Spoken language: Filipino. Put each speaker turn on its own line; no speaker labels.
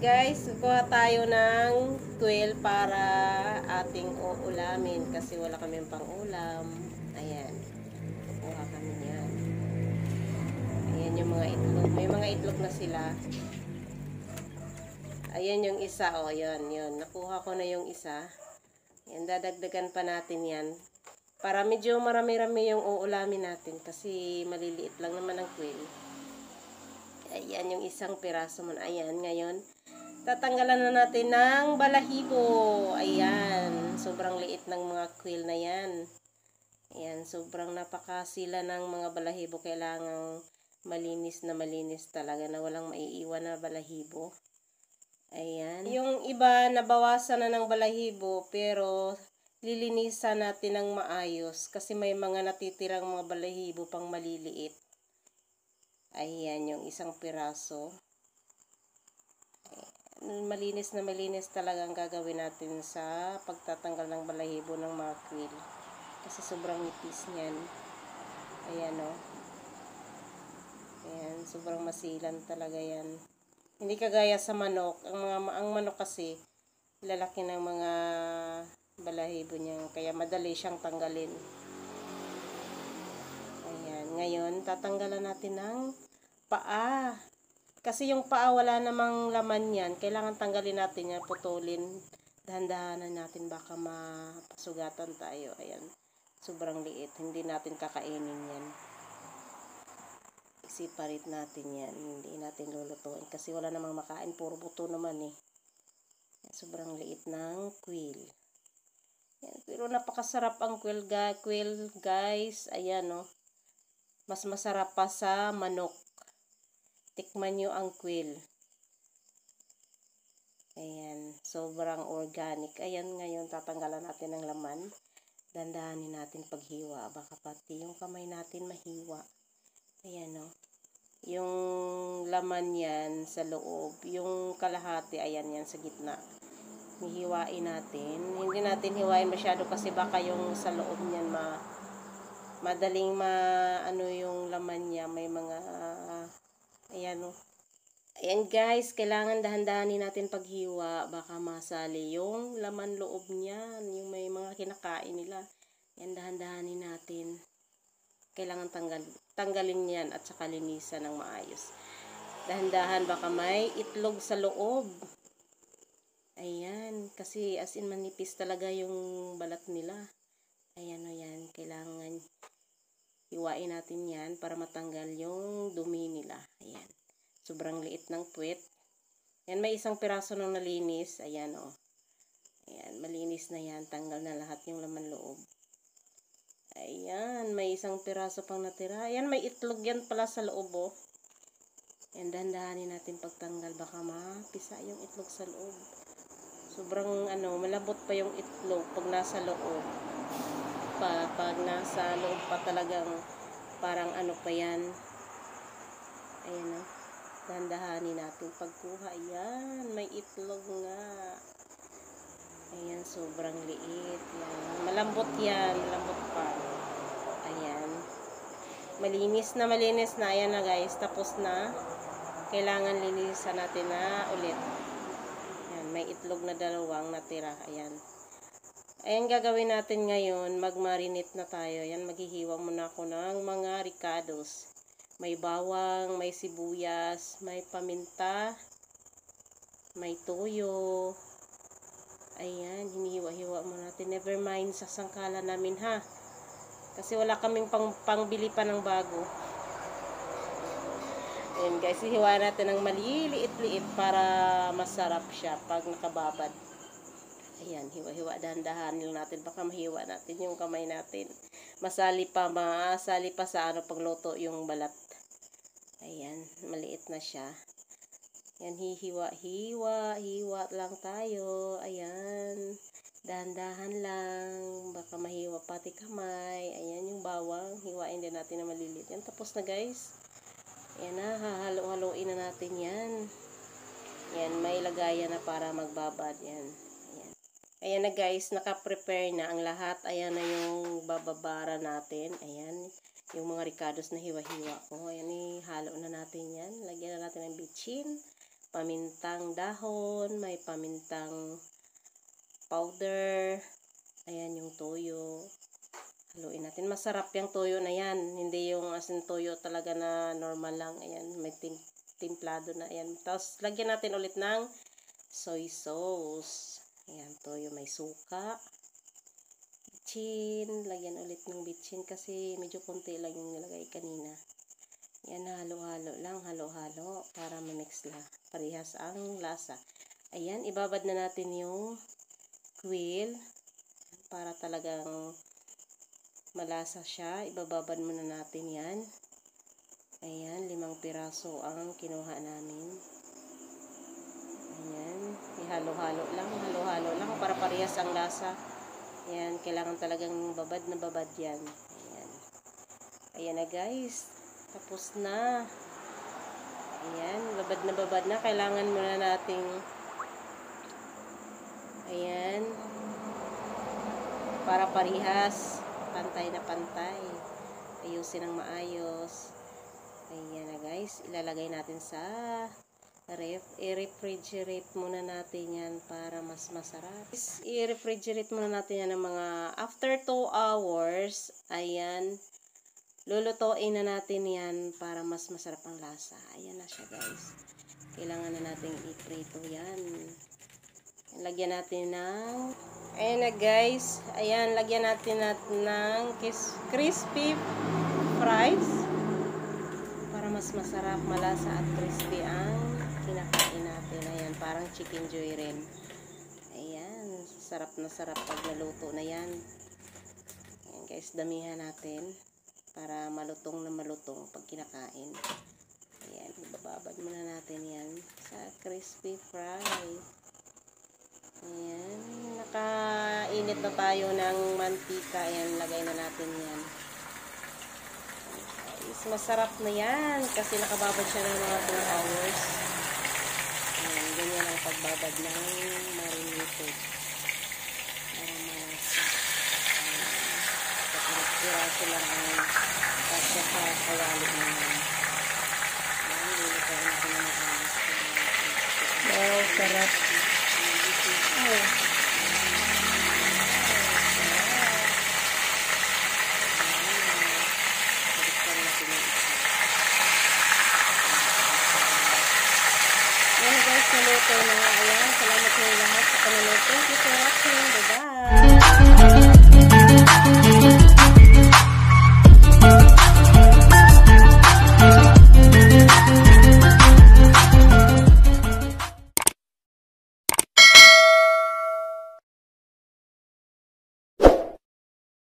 Guys, kuha tayo ng tuwil para ating uulamin kasi wala kaming pang-ulam. Ayan. Kuha kami niyan. Ayan yung mga itlog. May mga itlog na sila. Ayan yung isa. O, yun. Nakuha ko na yung isa. Ayan, dadagdagan pa natin yan. Para medyo marami-rami yung uulamin natin kasi maliliit lang naman ang tuwil. Ayan yung isang piraso mo. Ayan, ngayon tatanggalan na natin ng balahibo. Ayan. Sobrang liit ng mga quill na yan. Ayan. Sobrang napakasila ng mga balahibo. Kailangang malinis talaga na walang maiiwan na balahibo. Ayan. Yung iba nabawasan na ng balahibo pero lilinisan natin ng maayos kasi may mga natitirang mga balahibo pang maliliit. Ayan yung isang piraso. Malinis talaga ang gagawin natin sa pagtatanggal ng balahibo ng mga quill. Kasi sobrang nipis niyan. Ayan o. Ayan, sobrang masilan talaga yan. Hindi kagaya sa manok. Ang manok kasi, lalaki ng mga balahibo niya. Kaya madali siyang tanggalin. Ayan, ngayon tatanggalan natin ng paa. Kasi yung paa wala namang laman yan. Kailangan tanggalin natin yan, putulin. Dahan-dahanan natin baka mapasugatan tayo. Ayan. Sobrang liit. Hindi natin kakainin yan. Separate natin yan. Hindi natin lulutuin. Kasi wala namang makain. Puro buto naman eh. Sobrang liit ng quill. Ayan. Pero napakasarap ang quill guys. Ayan o. Mas masarap pa sa manok. Tikman nyo ang quill. Ayan, sobrang organic. Ayan, ngayon tatanggalan natin ng laman. Dandahanin natin paghiwa. Baka pati yung kamay natin mahiwa. Ayan o. Yung laman yan sa loob. Yung kalahati, ayan yan sa gitna. Hihiwain natin. Hindi natin hiwain masyado kasi baka yung sa loob niyan madaling ano yung laman niya. May mga ayan o. Ayan guys, kailangan dahan-dahanin natin paghiwa. Baka masali yung laman loob niyan. Yung may mga kinakain nila. Ayan, dahan-dahanin natin. Kailangan tanggalin yan at saka linisan ng maayos. Dahan-dahan baka may itlog sa loob. Ayan, kasi as in manipis talaga yung balat nila. Ayan o yan, kailangan hiwain natin yan para matanggal yung dumi nila. Ayan. Sobrang liit ng puwet. Yan, may isang piraso nang nalinis. Ayan o. Ayan, malinis na yan. Tanggal na lahat yung laman loob. Ayan, may isang piraso pang natira. Ayan, may itlog yan pala sa loob o. Ayan, dahan-dahanin natin pagtanggal. Baka mapisa yung itlog sa loob. Sobrang malambot pa yung itlog pag nasa loob. Pag nasa loob pa talagang parang pa yan. Ayan o. Dahan-dahanin natin pagkuha. Ayan, may itlog nga. Ayan, sobrang liit. Yan. Malambot yan. Malambot pa. Ayan. Malinis na. Ayan na guys. Tapos na. Kailangan linisan natin na ulit. Ayan, may itlog na dalawang natira. Ayan. Ayan, gagawin natin ngayon. Mag-marinate na tayo. Ayan, maghihiwa muna ako ng mga ricados. May bawang, may sibuyas, may paminta, may toyo. Ayan, hinihiwa-hiwa mo natin. Never mind sa sangkala namin ha. Kasi wala kaming pangbili pa ng bago. Ayan guys, hihiwain natin ng maliliit-liit para masarap siya pag nakababad. Ayan, hiwa-hiwa, dahan-dahanin natin. Baka mahiwa natin yung kamay natin. Masali pa sa pagluto yung balat. Ayan, maliit na siya. Ayan, hiwa lang tayo. Ayan, dahan-dahan lang. Baka mahiwa pati kamay. Ayan yung bawang. Hiwain din natin na maliliit. Yan, tapos na guys. Ayan na, hahalo-haloin na natin yan. Ayan, may lagayan na para magbabad. Yan. Ayan. Ayan na guys, naka-prepare na ang lahat. Ayan na yung bababara natin. Ayan. Yung mga ricados na hiwa-hiwa ko. Ayan, ihalo na natin yan. Lagyan na natin ng bitchin pamintang dahon, may pamintang powder. Ayan yung toyo. Haluin natin. Masarap yung toyo na yan. Hindi yung asin toyo talaga na normal lang. Ayan, may timplado na. Ayan. Tapos, lagyan natin ulit ng soy sauce. Ayan, toyo may suka. Bitchin. Lagyan ulit ng bitchin kasi medyo konti lang yung nilagay kanina. Ayan, halo-halo lang. Halo-halo para mamix lang. Parehas ang lasa. Ayan, ibabad na natin yung quail para talagang malasa siya. Ibababad muna natin yan. Ayan, 5 piraso ang kinuha namin. Ayan, ihalo-halo lang para parehas ang lasa. Ayan, kailangan talagang babad na babad yan. Ayan. Ayan na guys. Tapos na. Ayan, babad na. Kailangan muna nating ayan, para parehas. Pantay na pantay. Ayusin ng maayos. Ayan na guys. Ilalagay natin sa ref. I-refrigerate muna natin yan para mas masarap. I-refrigerate muna natin yan ng mga after 2 hours. Ayan. Lulutuin na natin yan para mas masarap ang lasa. Ayan na siya guys. Kailangan na natin i-prito yan. Lagyan natin ng ayan na guys. Ayan, lagyan natin ng crispy fries para mas masarap, malasa at crispy ang kinakain natin. Ayan, parang chicken joy rin. Ayan, sarap na sarap pag naluto na yan. Ayan guys, damihan natin para malutong na malutong pag kinakain. Ayan, ibababad muna natin yan sa crispy fry. Ayan, nakainit na tayo ng mantika. Ayan, lagay na natin yan. Guys, masarap na yan kasi nakababad siya ng mga 2 hours. Ayan, ganyan ang pagbabad ng marinated. Para malasa. Piraso lang ang kasya sa kawali naman. Ayan, lilikain natin na maayos.
Wow, sarap.
Oh.